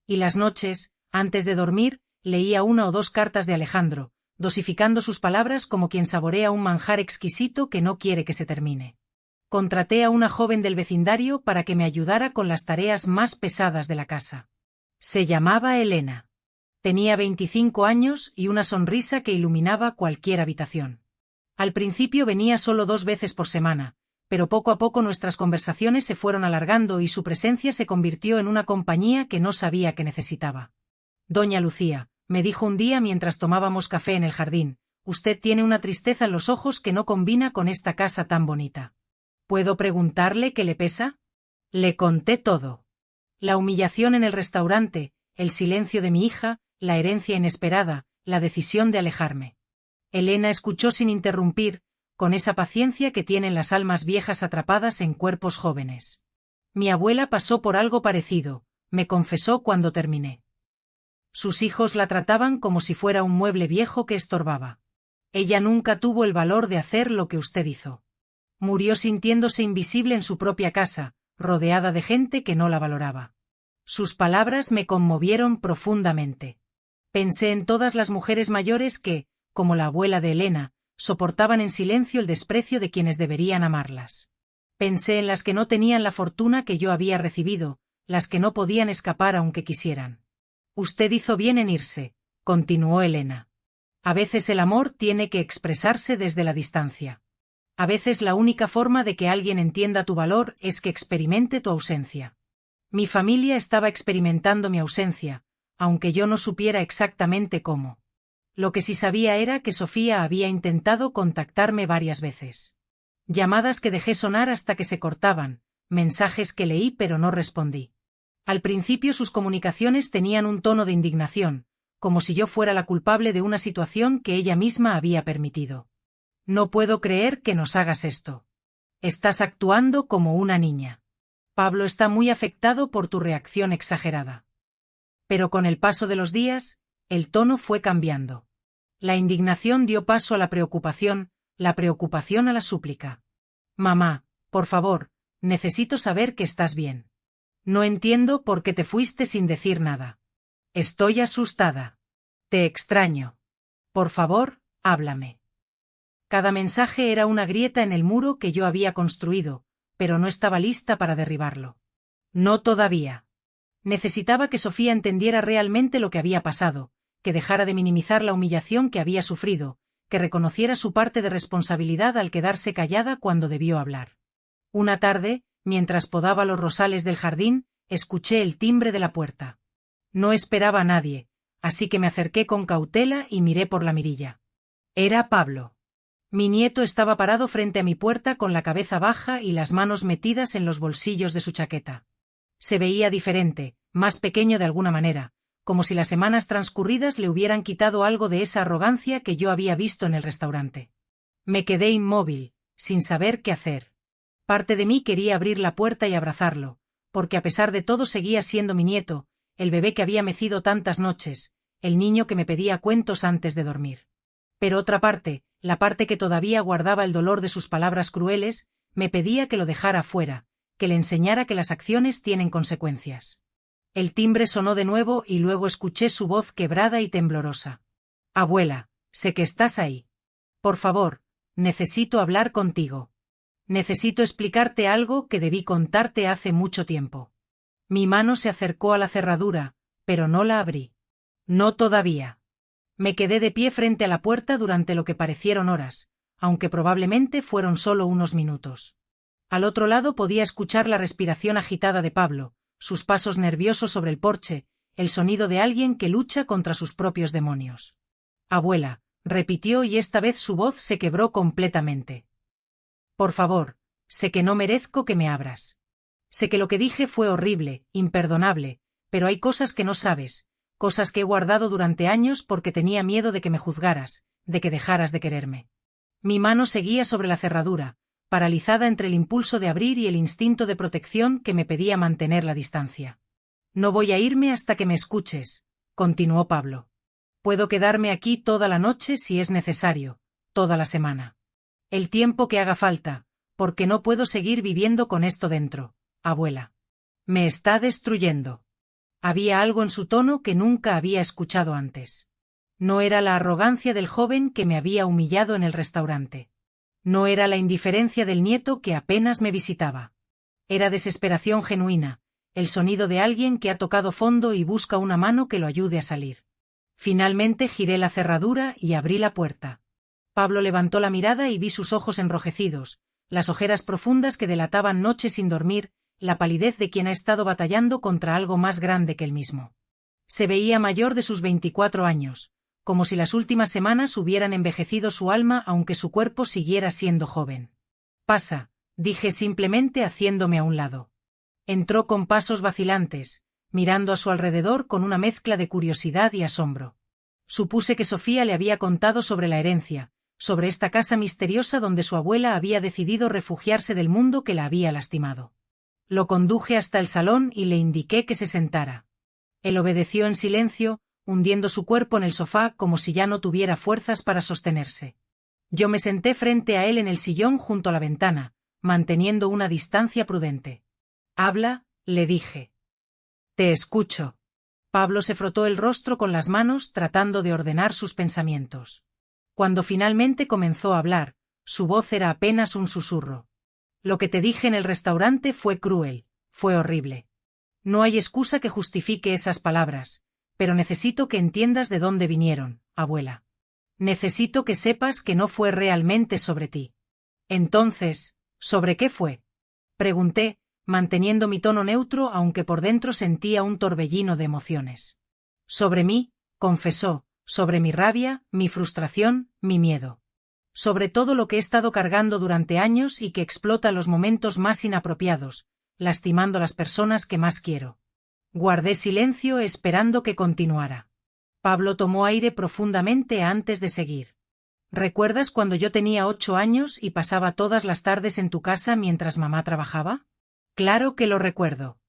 Y las noches, antes de dormir, Leía una o dos cartas de Alejandro, dosificando sus palabras como quien saborea un manjar exquisito que no quiere que se termine. Contraté a una joven del vecindario para que me ayudara con las tareas más pesadas de la casa. Se llamaba Elena. Tenía 25 años y una sonrisa que iluminaba cualquier habitación. Al principio venía solo 2 veces por semana, pero poco a poco nuestras conversaciones se fueron alargando y su presencia se convirtió en una compañía que no sabía que necesitaba. Doña Lucía, me dijo un día mientras tomábamos café en el jardín, usted tiene una tristeza en los ojos que no combina con esta casa tan bonita. ¿Puedo preguntarle qué le pesa? Le conté todo. La humillación en el restaurante, el silencio de mi hija, la herencia inesperada, la decisión de alejarme. Elena escuchó sin interrumpir, con esa paciencia que tienen las almas viejas atrapadas en cuerpos jóvenes. Mi abuela pasó por algo parecido, me confesó cuando terminé. Sus hijos la trataban como si fuera un mueble viejo que estorbaba. Ella nunca tuvo el valor de hacer lo que usted hizo. Murió sintiéndose invisible en su propia casa, rodeada de gente que no la valoraba. Sus palabras me conmovieron profundamente. Pensé en todas las mujeres mayores que, como la abuela de Elena, soportaban en silencio el desprecio de quienes deberían amarlas. Pensé en las que no tenían la fortuna que yo había recibido, las que no podían escapar aunque quisieran. Usted hizo bien en irse, continuó Elena. A veces el amor tiene que expresarse desde la distancia. A veces la única forma de que alguien entienda tu valor es que experimente tu ausencia. Mi familia estaba experimentando mi ausencia, aunque yo no supiera exactamente cómo. Lo que sí sabía era que Sofía había intentado contactarme varias veces. Llamadas que dejé sonar hasta que se cortaban, mensajes que leí pero no respondí. Al principio sus comunicaciones tenían un tono de indignación, como si yo fuera la culpable de una situación que ella misma había permitido. No puedo creer que nos hagas esto. Estás actuando como una niña. Pablo está muy afectado por tu reacción exagerada. Pero con el paso de los días, el tono fue cambiando. La indignación dio paso a la preocupación a la súplica. Mamá, por favor, necesito saber que estás bien. No entiendo por qué te fuiste sin decir nada. Estoy asustada. Te extraño. Por favor, háblame. Cada mensaje era una grieta en el muro que yo había construido, pero no estaba lista para derribarlo. No todavía. Necesitaba que Sofía entendiera realmente lo que había pasado, que dejara de minimizar la humillación que había sufrido, que reconociera su parte de responsabilidad al quedarse callada cuando debió hablar. Una tarde, mientras podaba los rosales del jardín, escuché el timbre de la puerta. No esperaba a nadie, así que me acerqué con cautela y miré por la mirilla. Era Pablo. Mi nieto estaba parado frente a mi puerta con la cabeza baja y las manos metidas en los bolsillos de su chaqueta. Se veía diferente, más pequeño de alguna manera, como si las semanas transcurridas le hubieran quitado algo de esa arrogancia que yo había visto en el restaurante. Me quedé inmóvil, sin saber qué hacer. Parte de mí quería abrir la puerta y abrazarlo, porque a pesar de todo seguía siendo mi nieto, el bebé que había mecido tantas noches, el niño que me pedía cuentos antes de dormir. Pero otra parte, la parte que todavía guardaba el dolor de sus palabras crueles, me pedía que lo dejara fuera, que le enseñara que las acciones tienen consecuencias. El timbre sonó de nuevo y luego escuché su voz quebrada y temblorosa. Abuela, sé que estás ahí. Por favor, necesito hablar contigo. Necesito explicarte algo que debí contarte hace mucho tiempo. Mi mano se acercó a la cerradura, pero no la abrí. No todavía. Me quedé de pie frente a la puerta durante lo que parecieron horas, aunque probablemente fueron solo unos minutos. Al otro lado podía escuchar la respiración agitada de Pablo, sus pasos nerviosos sobre el porche, el sonido de alguien que lucha contra sus propios demonios. Abuela, repitió y esta vez su voz se quebró completamente. Por favor, sé que no merezco que me abras. Sé que lo que dije fue horrible, imperdonable, pero hay cosas que no sabes, cosas que he guardado durante años porque tenía miedo de que me juzgaras, de que dejaras de quererme. Mi mano seguía sobre la cerradura, paralizada entre el impulso de abrir y el instinto de protección que me pedía mantener la distancia. No voy a irme hasta que me escuches, continuó Pablo. Puedo quedarme aquí toda la noche si es necesario, toda la semana. El tiempo que haga falta, porque no puedo seguir viviendo con esto dentro, abuela. Me está destruyendo. Había algo en su tono que nunca había escuchado antes. No era la arrogancia del joven que me había humillado en el restaurante. No era la indiferencia del nieto que apenas me visitaba. Era desesperación genuina, el sonido de alguien que ha tocado fondo y busca una mano que lo ayude a salir. Finalmente giré la cerradura y abrí la puerta. Pablo levantó la mirada y vi sus ojos enrojecidos, las ojeras profundas que delataban noches sin dormir, la palidez de quien ha estado batallando contra algo más grande que él mismo. Se veía mayor de sus 24 años, como si las últimas semanas hubieran envejecido su alma aunque su cuerpo siguiera siendo joven. «Pasa», dije simplemente haciéndome a un lado. Entró con pasos vacilantes, mirando a su alrededor con una mezcla de curiosidad y asombro. Supuse que Sofía le había contado sobre la herencia, sobre esta casa misteriosa donde su abuela había decidido refugiarse del mundo que la había lastimado. Lo conduje hasta el salón y le indiqué que se sentara. Él obedeció en silencio, hundiendo su cuerpo en el sofá como si ya no tuviera fuerzas para sostenerse. Yo me senté frente a él en el sillón junto a la ventana, manteniendo una distancia prudente. «Habla», le dije. «Te escucho». Pablo se frotó el rostro con las manos tratando de ordenar sus pensamientos. Cuando finalmente comenzó a hablar, su voz era apenas un susurro. «Lo que te dije en el restaurante fue cruel, fue horrible. No hay excusa que justifique esas palabras, pero necesito que entiendas de dónde vinieron, abuela. Necesito que sepas que no fue realmente sobre ti». «Entonces, ¿sobre qué fue?», pregunté, manteniendo mi tono neutro aunque por dentro sentía un torbellino de emociones. «Sobre mí», confesó, «sobre mi rabia, mi frustración, mi miedo. Sobre todo lo que he estado cargando durante años y que explota los momentos más inapropiados, lastimando a las personas que más quiero». Guardé silencio esperando que continuara. Pablo tomó aire profundamente antes de seguir. «¿Recuerdas cuando yo tenía 8 años y pasaba todas las tardes en tu casa mientras mamá trabajaba?» «Claro que lo recuerdo.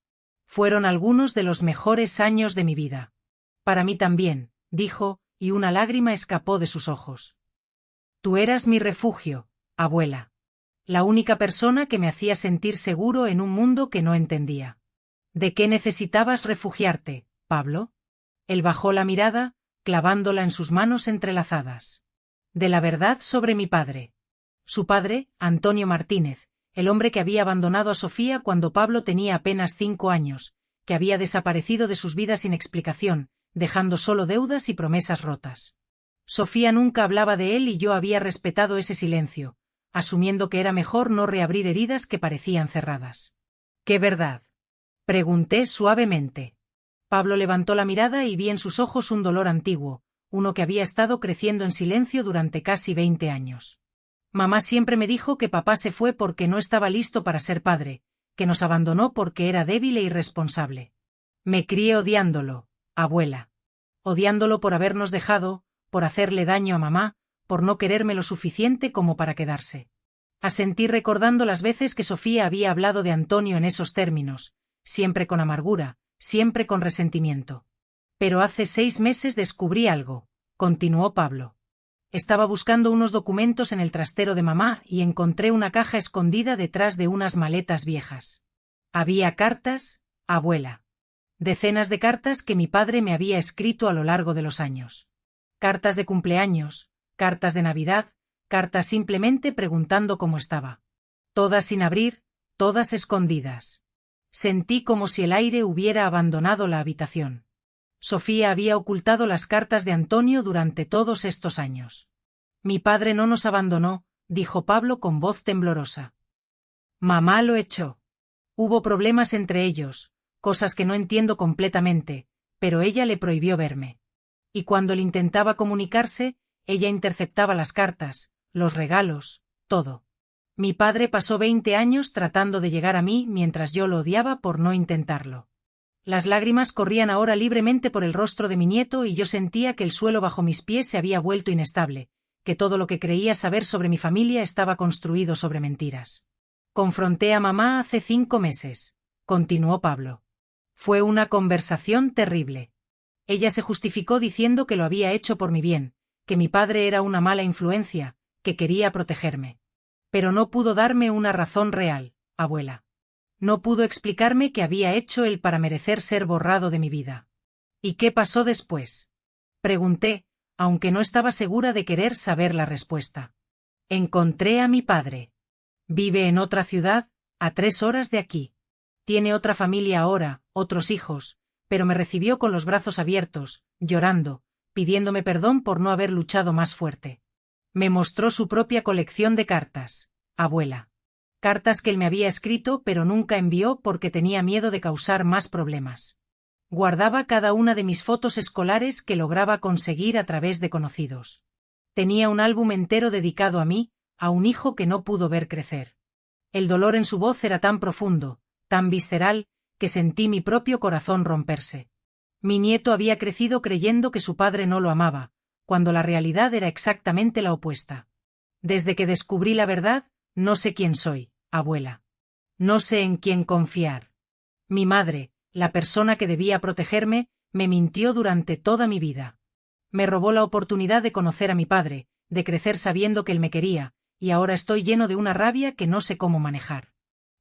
Fueron algunos de los mejores años de mi vida». «Para mí también», dijo, y una lágrima escapó de sus ojos. «Tú eras mi refugio, abuela. La única persona que me hacía sentir seguro en un mundo que no entendía». «¿De qué necesitabas refugiarte, Pablo?». Él bajó la mirada, clavándola en sus manos entrelazadas. «De la verdad sobre mi padre». Su padre, Antonio Martínez, el hombre que había abandonado a Sofía cuando Pablo tenía apenas 5 años, que había desaparecido de sus vidas sin explicación, dejando solo deudas y promesas rotas. Sofía nunca hablaba de él y yo había respetado ese silencio, asumiendo que era mejor no reabrir heridas que parecían cerradas. «¿Qué verdad?», pregunté suavemente. Pablo levantó la mirada y vi en sus ojos un dolor antiguo, uno que había estado creciendo en silencio durante casi 20 años. «Mamá siempre me dijo que papá se fue porque no estaba listo para ser padre, que nos abandonó porque era débil e irresponsable. Me crié odiándolo, abuela. Odiándolo por habernos dejado, por hacerle daño a mamá, por no quererme lo suficiente como para quedarse». Asentí recordando las veces que Sofía había hablado de Antonio en esos términos, siempre con amargura, siempre con resentimiento. «Pero hace 6 meses descubrí algo», continuó Pablo. «Estaba buscando unos documentos en el trastero de mamá y encontré una caja escondida detrás de unas maletas viejas. Había cartas, abuela. Decenas de cartas que mi padre me había escrito a lo largo de los años. Cartas de cumpleaños, cartas de Navidad, cartas simplemente preguntando cómo estaba. Todas sin abrir, todas escondidas. Sentí como si el aire hubiera abandonado la habitación. Sofía había ocultado las cartas de Antonio durante todos estos años. «Mi padre no nos abandonó», dijo Pablo con voz temblorosa. «Mamá lo echó. Hubo problemas entre ellos, cosas que no entiendo completamente, pero ella le prohibió verme. Y cuando él intentaba comunicarse, ella interceptaba las cartas, los regalos, todo. Mi padre pasó 20 años tratando de llegar a mí mientras yo lo odiaba por no intentarlo». Las lágrimas corrían ahora libremente por el rostro de mi nieto y yo sentía que el suelo bajo mis pies se había vuelto inestable, que todo lo que creía saber sobre mi familia estaba construido sobre mentiras. «Confronté a mamá hace 5 meses», continuó Pablo. «Fue una conversación terrible. Ella se justificó diciendo que lo había hecho por mi bien, que mi padre era una mala influencia, que quería protegerme. Pero no pudo darme una razón real, abuela. No pudo explicarme qué había hecho él para merecer ser borrado de mi vida. ¿Y qué pasó después? Pregunté, aunque no estaba segura de querer saber la respuesta. Encontré a mi padre. Vive en otra ciudad, a 3 horas de aquí. Tiene otra familia ahora, otros hijos, pero me recibió con los brazos abiertos, llorando, pidiéndome perdón por no haber luchado más fuerte. Me mostró su propia colección de cartas, abuela. Cartas que él me había escrito pero nunca envió porque tenía miedo de causar más problemas. Guardaba cada una de mis fotos escolares que lograba conseguir a través de conocidos. Tenía un álbum entero dedicado a mí, a un hijo que no pudo ver crecer. El dolor en su voz era tan profundo, tan visceral, que sentí mi propio corazón romperse. Mi nieto había crecido creyendo que su padre no lo amaba, cuando la realidad era exactamente la opuesta. Desde que descubrí la verdad, no sé quién soy, abuela. No sé en quién confiar. Mi madre, la persona que debía protegerme, me mintió durante toda mi vida. Me robó la oportunidad de conocer a mi padre, de crecer sabiendo que él me quería, y ahora estoy lleno de una rabia que no sé cómo manejar.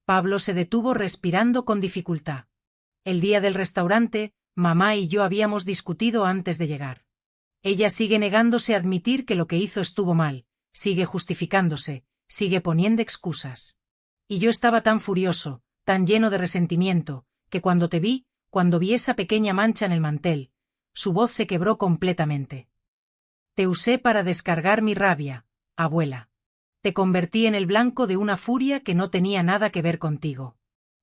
Pablo se detuvo respirando con dificultad. El día del restaurante, mamá y yo habíamos discutido antes de llegar. Ella sigue negándose a admitir que lo que hizo estuvo mal, sigue justificándose, sigue poniendo excusas. Y yo estaba tan furioso, tan lleno de resentimiento, que cuando cuando vi esa pequeña mancha en el mantel, su voz se quebró completamente. Te usé para descargar mi rabia, abuela. Te convertí en el blanco de una furia que no tenía nada que ver contigo.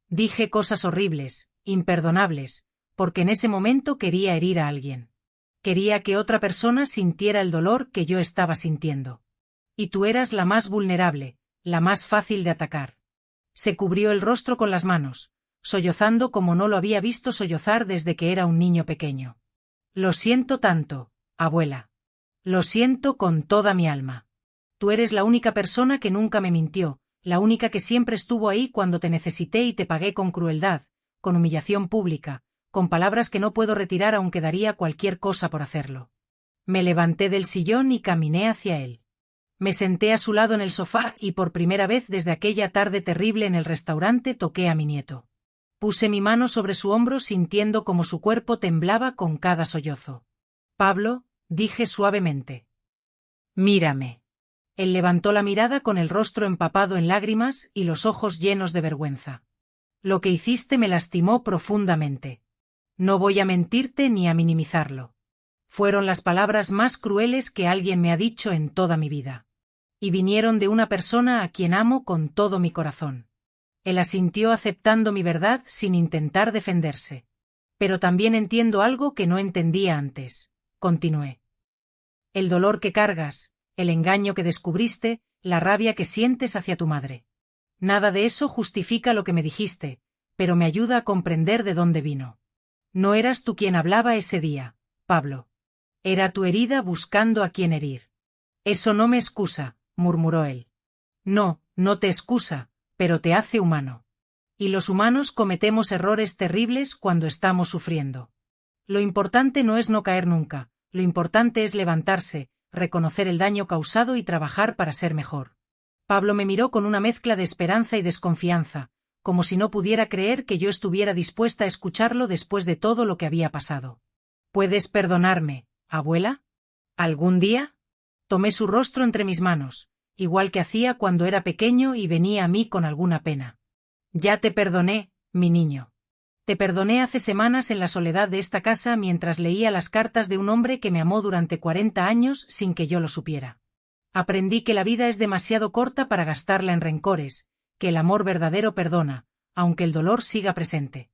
Dije cosas horribles, imperdonables, porque en ese momento quería herir a alguien. Quería que otra persona sintiera el dolor que yo estaba sintiendo. Y tú eras la más vulnerable, la más fácil de atacar. Se cubrió el rostro con las manos, sollozando como no lo había visto sollozar desde que era un niño pequeño. Lo siento tanto, abuela. Lo siento con toda mi alma. Tú eres la única persona que nunca me mintió, la única que siempre estuvo ahí cuando te necesité y te pagué con crueldad, con humillación pública, con palabras que no puedo retirar aunque daría cualquier cosa por hacerlo. Me levanté del sillón y caminé hacia él. Me senté a su lado en el sofá y por primera vez desde aquella tarde terrible en el restaurante toqué a mi nieto. Puse mi mano sobre su hombro sintiendo como su cuerpo temblaba con cada sollozo. Pablo, dije suavemente. Mírame. Él levantó la mirada con el rostro empapado en lágrimas y los ojos llenos de vergüenza. Lo que hiciste me lastimó profundamente. No voy a mentirte ni a minimizarlo. Fueron las palabras más crueles que alguien me ha dicho en toda mi vida. Y vinieron de una persona a quien amo con todo mi corazón. Él asintió aceptando mi verdad sin intentar defenderse. Pero también entiendo algo que no entendía antes, continué. El dolor que cargas, el engaño que descubriste, la rabia que sientes hacia tu madre. Nada de eso justifica lo que me dijiste, pero me ayuda a comprender de dónde vino. No eras tú quien hablaba ese día, Pablo. Era tu herida buscando a quien herir. Eso no me excusa, murmuró él. No, no te excusa, pero te hace humano. Y los humanos cometemos errores terribles cuando estamos sufriendo. Lo importante no es no caer nunca, lo importante es levantarse, reconocer el daño causado y trabajar para ser mejor. Pablo me miró con una mezcla de esperanza y desconfianza, como si no pudiera creer que yo estuviera dispuesta a escucharlo después de todo lo que había pasado. ¿Puedes perdonarme, abuela? ¿Algún día? Tomé su rostro entre mis manos, igual que hacía cuando era pequeño y venía a mí con alguna pena. Ya te perdoné, mi niño. Te perdoné hace semanas en la soledad de esta casa mientras leía las cartas de un hombre que me amó durante 40 años sin que yo lo supiera. Aprendí que la vida es demasiado corta para gastarla en rencores, que el amor verdadero perdona, aunque el dolor siga presente.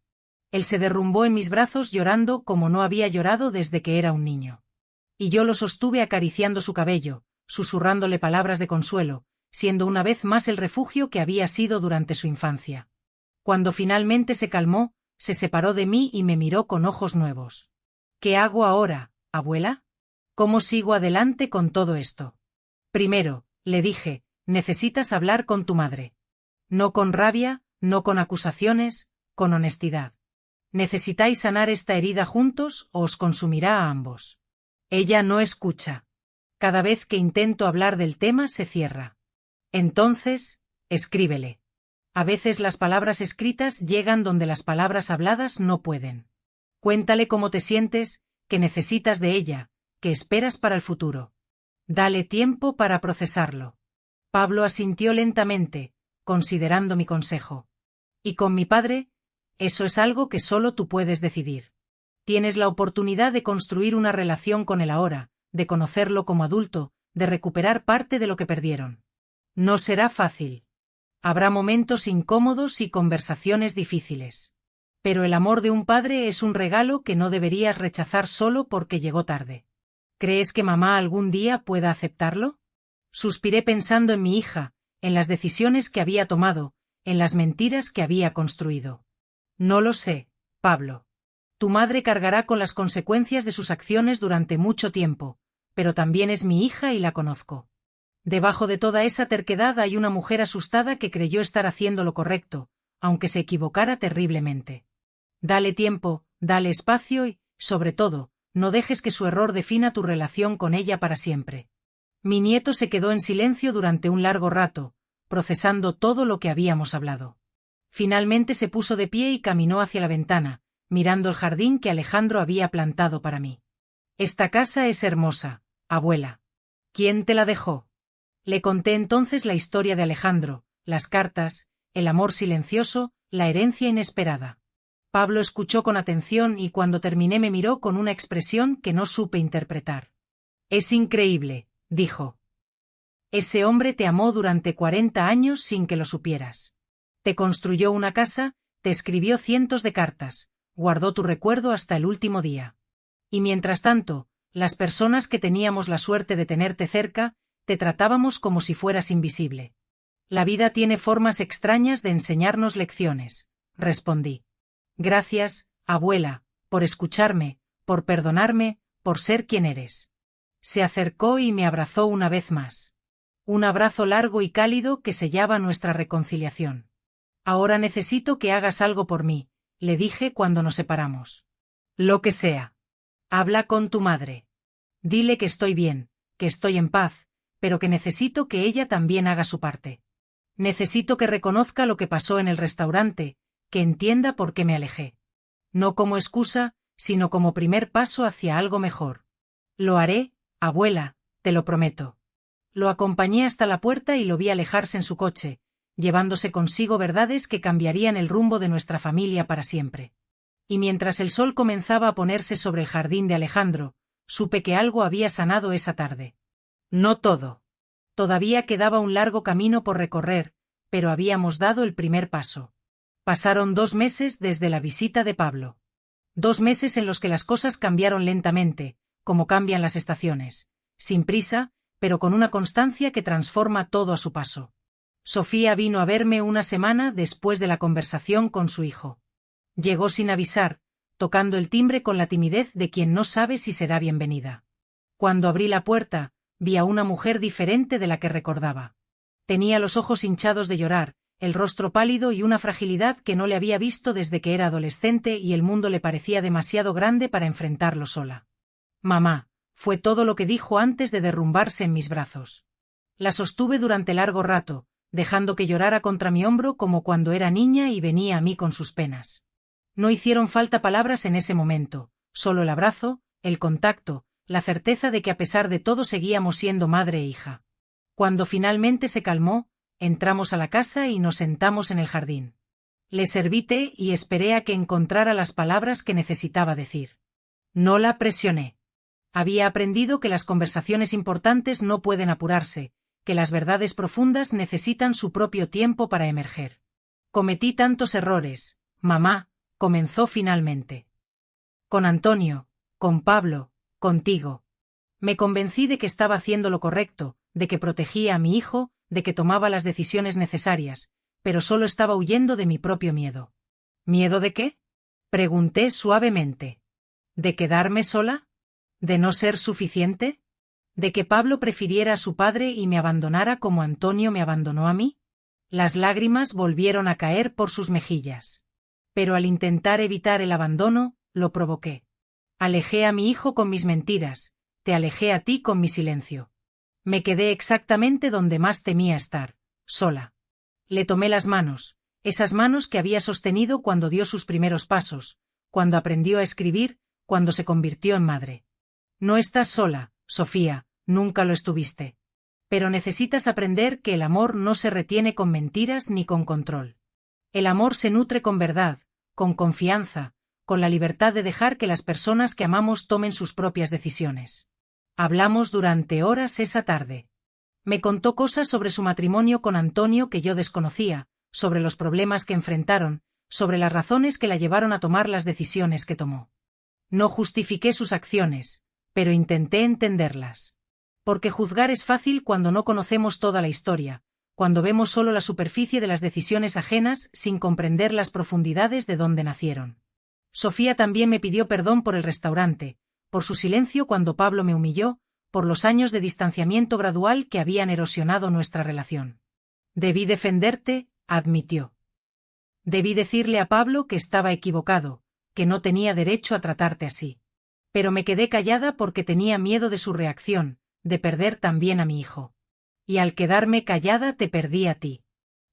Él se derrumbó en mis brazos llorando como no había llorado desde que era un niño. Y yo lo sostuve acariciando su cabello, susurrándole palabras de consuelo, siendo una vez más el refugio que había sido durante su infancia. Cuando finalmente se calmó, se separó de mí y me miró con ojos nuevos. ¿Qué hago ahora, abuela? ¿Cómo sigo adelante con todo esto? Primero, le dije, necesitas hablar con tu madre. No con rabia, no con acusaciones, con honestidad. Necesitáis sanar esta herida juntos o os consumirá a ambos. Ella no escucha. Cada vez que intento hablar del tema se cierra. Entonces, escríbele. A veces las palabras escritas llegan donde las palabras habladas no pueden. Cuéntale cómo te sientes, que necesitas de ella, que esperas para el futuro. Dale tiempo para procesarlo. Pablo asintió lentamente, considerando mi consejo. Y con mi padre, eso es algo que solo tú puedes decidir. Tienes la oportunidad de construir una relación con él ahora, de conocerlo como adulto, de recuperar parte de lo que perdieron. No será fácil. Habrá momentos incómodos y conversaciones difíciles. Pero el amor de un padre es un regalo que no deberías rechazar solo porque llegó tarde. ¿Crees que mamá algún día pueda aceptarlo? Suspiré pensando en mi hija, en las decisiones que había tomado, en las mentiras que había construido. No lo sé, Pablo. Tu madre cargará con las consecuencias de sus acciones durante mucho tiempo, pero también es mi hija y la conozco. Debajo de toda esa terquedad hay una mujer asustada que creyó estar haciendo lo correcto, aunque se equivocara terriblemente. Dale tiempo, dale espacio y, sobre todo, no dejes que su error defina tu relación con ella para siempre. Mi nieto se quedó en silencio durante un largo rato, procesando todo lo que habíamos hablado. Finalmente se puso de pie y caminó hacia la ventana, mirando el jardín que Alejandro había plantado para mí. Esta casa es hermosa, abuela. ¿Quién te la dejó? Le conté entonces la historia de Alejandro, las cartas, el amor silencioso, la herencia inesperada. Pablo escuchó con atención y cuando terminé me miró con una expresión que no supe interpretar. Es increíble, dijo. Ese hombre te amó durante 40 años sin que lo supieras. Te construyó una casa, te escribió cientos de cartas, guardó tu recuerdo hasta el último día. Y mientras tanto, las personas que teníamos la suerte de tenerte cerca, te tratábamos como si fueras invisible. La vida tiene formas extrañas de enseñarnos lecciones, respondí. Gracias, abuela, por escucharme, por perdonarme, por ser quien eres. Se acercó y me abrazó una vez más. Un abrazo largo y cálido que sellaba nuestra reconciliación. Ahora necesito que hagas algo por mí, le dije cuando nos separamos. Lo que sea. Habla con tu madre. Dile que estoy bien, que estoy en paz, pero que necesito que ella también haga su parte. Necesito que reconozca lo que pasó en el restaurante, que entienda por qué me alejé. No como excusa, sino como primer paso hacia algo mejor. Lo haré, abuela, te lo prometo. Lo acompañé hasta la puerta y lo vi alejarse en su coche, llevándose consigo verdades que cambiarían el rumbo de nuestra familia para siempre. Y mientras el sol comenzaba a ponerse sobre el jardín de Alejandro, supe que algo había sanado esa tarde. No todo. Todavía quedaba un largo camino por recorrer, pero habíamos dado el primer paso. Pasaron 2 meses desde la visita de Pablo. 2 meses en los que las cosas cambiaron lentamente, como cambian las estaciones, sin prisa, pero con una constancia que transforma todo a su paso. Sofía vino a verme una semana después de la conversación con su hijo. Llegó sin avisar, tocando el timbre con la timidez de quien no sabe si será bienvenida. Cuando abrí la puerta, vi a una mujer diferente de la que recordaba. Tenía los ojos hinchados de llorar, el rostro pálido y una fragilidad que no le había visto desde que era adolescente y el mundo le parecía demasiado grande para enfrentarlo sola. Mamá, fue todo lo que dijo antes de derrumbarse en mis brazos. La sostuve durante largo rato, dejando que llorara contra mi hombro como cuando era niña y venía a mí con sus penas. No hicieron falta palabras en ese momento, solo el abrazo, el contacto, la certeza de que a pesar de todo seguíamos siendo madre e hija. Cuando finalmente se calmó, entramos a la casa y nos sentamos en el jardín. Le serví té y esperé a que encontrara las palabras que necesitaba decir. No la presioné. Había aprendido que las conversaciones importantes no pueden apurarse, que las verdades profundas necesitan su propio tiempo para emerger. Cometí tantos errores, mamá, comenzó finalmente. Con Antonio, con Pablo, contigo. Me convencí de que estaba haciendo lo correcto, de que protegía a mi hijo, de que tomaba las decisiones necesarias, pero solo estaba huyendo de mi propio miedo. ¿Miedo de qué? Pregunté suavemente. ¿De quedarme sola? ¿De no ser suficiente? ¿De que Pablo prefiriera a su padre y me abandonara como Antonio me abandonó a mí? Las lágrimas volvieron a caer por sus mejillas. Pero al intentar evitar el abandono, lo provoqué. Alejé a mi hijo con mis mentiras, te alejé a ti con mi silencio. Me quedé exactamente donde más temía estar, sola. Le tomé las manos, Esas manos que había sostenido cuando dio sus primeros pasos, cuando aprendió a escribir, cuando se convirtió en madre. No estás sola, Sofía, nunca lo estuviste. Pero necesitas aprender que el amor no se retiene con mentiras ni con control. El amor se nutre con verdad, con confianza, con la libertad de dejar que las personas que amamos tomen sus propias decisiones. Hablamos durante horas esa tarde. Me contó cosas sobre su matrimonio con Antonio que yo desconocía, sobre los problemas que enfrentaron, sobre las razones que la llevaron a tomar las decisiones que tomó. No justifiqué sus acciones, pero intenté entenderlas. Porque juzgar es fácil cuando no conocemos toda la historia, cuando vemos solo la superficie de las decisiones ajenas sin comprender las profundidades de donde nacieron. Sofía también me pidió perdón por el restaurante, por su silencio cuando Pablo me humilló, por los años de distanciamiento gradual que habían erosionado nuestra relación. Debí defenderte, admitió. Debí decirle a Pablo que estaba equivocado, que no tenía derecho a tratarte así. Pero me quedé callada porque tenía miedo de su reacción, de perder también a mi hijo. Y al quedarme callada te perdí a ti.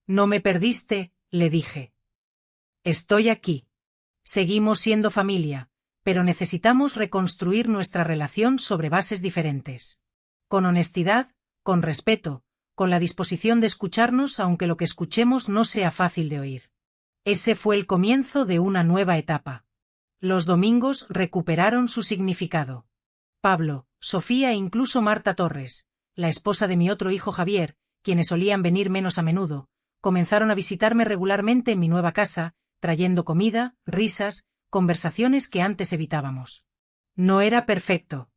No me perdiste, le dije. Estoy aquí. Seguimos siendo familia, pero necesitamos reconstruir nuestra relación sobre bases diferentes. Con honestidad, con respeto, con la disposición de escucharnos aunque lo que escuchemos no sea fácil de oír. Ese fue el comienzo de una nueva etapa. Los domingos recuperaron su significado. Pablo, Sofía e incluso Marta Torres, la esposa de mi otro hijo Javier, quienes solían venir menos a menudo, comenzaron a visitarme regularmente en mi nueva casa, trayendo comida, risas, conversaciones que antes evitábamos. No era perfecto.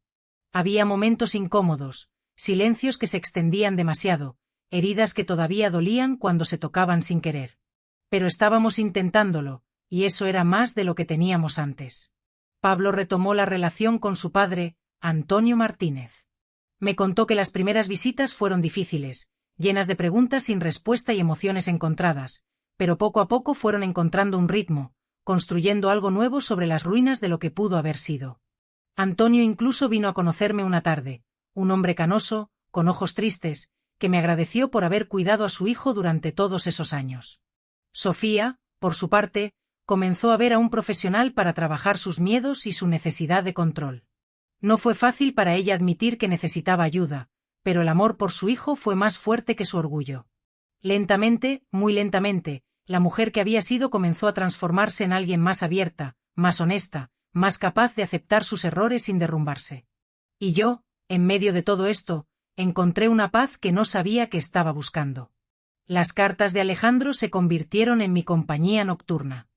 Había momentos incómodos, silencios que se extendían demasiado, heridas que todavía dolían cuando se tocaban sin querer. Pero estábamos intentándolo, y eso era más de lo que teníamos antes. Pablo retomó la relación con su padre, Antonio Martínez. Me contó que las primeras visitas fueron difíciles, llenas de preguntas sin respuesta y emociones encontradas, pero poco a poco fueron encontrando un ritmo, construyendo algo nuevo sobre las ruinas de lo que pudo haber sido. Antonio incluso vino a conocerme una tarde, un hombre canoso, con ojos tristes, que me agradeció por haber cuidado a su hijo durante todos esos años. Sofía, por su parte, comenzó a ver a un profesional para trabajar sus miedos y su necesidad de control. No fue fácil para ella admitir que necesitaba ayuda, pero el amor por su hijo fue más fuerte que su orgullo. Lentamente, muy lentamente, la mujer que había sido comenzó a transformarse en alguien más abierta, más honesta, más capaz de aceptar sus errores sin derrumbarse. Y yo, en medio de todo esto, encontré una paz que no sabía que estaba buscando. Las cartas de Alejandro se convirtieron en mi compañía nocturna.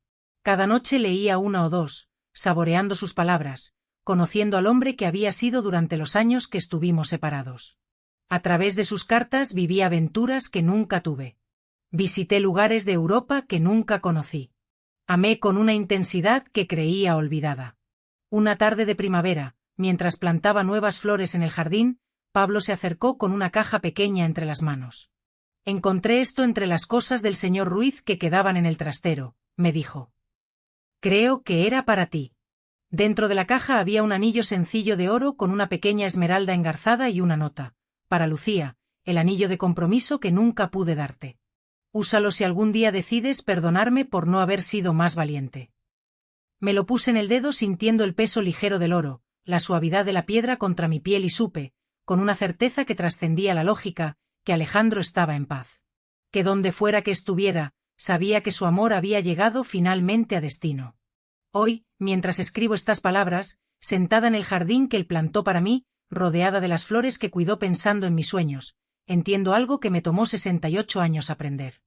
Cada noche leía una o dos, saboreando sus palabras, conociendo al hombre que había sido durante los años que estuvimos separados. A través de sus cartas viví aventuras que nunca tuve. Visité lugares de Europa que nunca conocí. Amé con una intensidad que creía olvidada. Una tarde de primavera, mientras plantaba nuevas flores en el jardín, Pablo se acercó con una caja pequeña entre las manos. Encontré esto entre las cosas del señor Ruiz que quedaban en el trastero, me dijo. Creo que era para ti. Dentro de la caja había un anillo sencillo de oro con una pequeña esmeralda engarzada y una nota. Para Lucía, el anillo de compromiso que nunca pude darte. Úsalo si algún día decides perdonarme por no haber sido más valiente. Me lo puse en el dedo sintiendo el peso ligero del oro, la suavidad de la piedra contra mi piel y supe, con una certeza que trascendía la lógica, que Alejandro estaba en paz. Que donde fuera que estuviera, sabía que su amor había llegado finalmente a destino. Hoy, mientras escribo estas palabras, sentada en el jardín que él plantó para mí, rodeada de las flores que cuidó pensando en mis sueños, entiendo algo que me tomó 68 años aprender.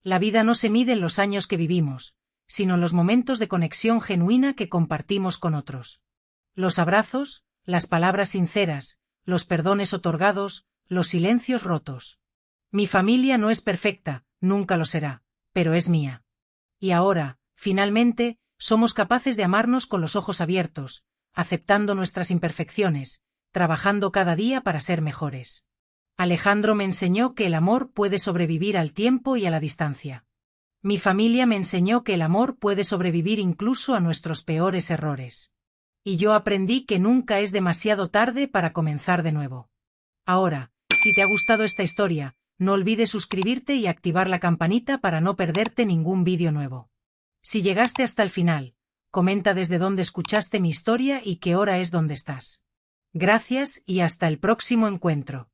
La vida no se mide en los años que vivimos, sino en los momentos de conexión genuina que compartimos con otros. Los abrazos, las palabras sinceras, los perdones otorgados, los silencios rotos. Mi familia no es perfecta, nunca lo será, pero es mía. Y ahora, finalmente, somos capaces de amarnos con los ojos abiertos, aceptando nuestras imperfecciones, trabajando cada día para ser mejores. Alejandro me enseñó que el amor puede sobrevivir al tiempo y a la distancia. Mi familia me enseñó que el amor puede sobrevivir incluso a nuestros peores errores. Y yo aprendí que nunca es demasiado tarde para comenzar de nuevo. Ahora, si te ha gustado esta historia, No olvides suscribirte y activar la campanita para no perderte ningún vídeo nuevo. Si llegaste hasta el final, comenta desde dónde escuchaste mi historia y qué hora es donde estás. Gracias y hasta el próximo encuentro.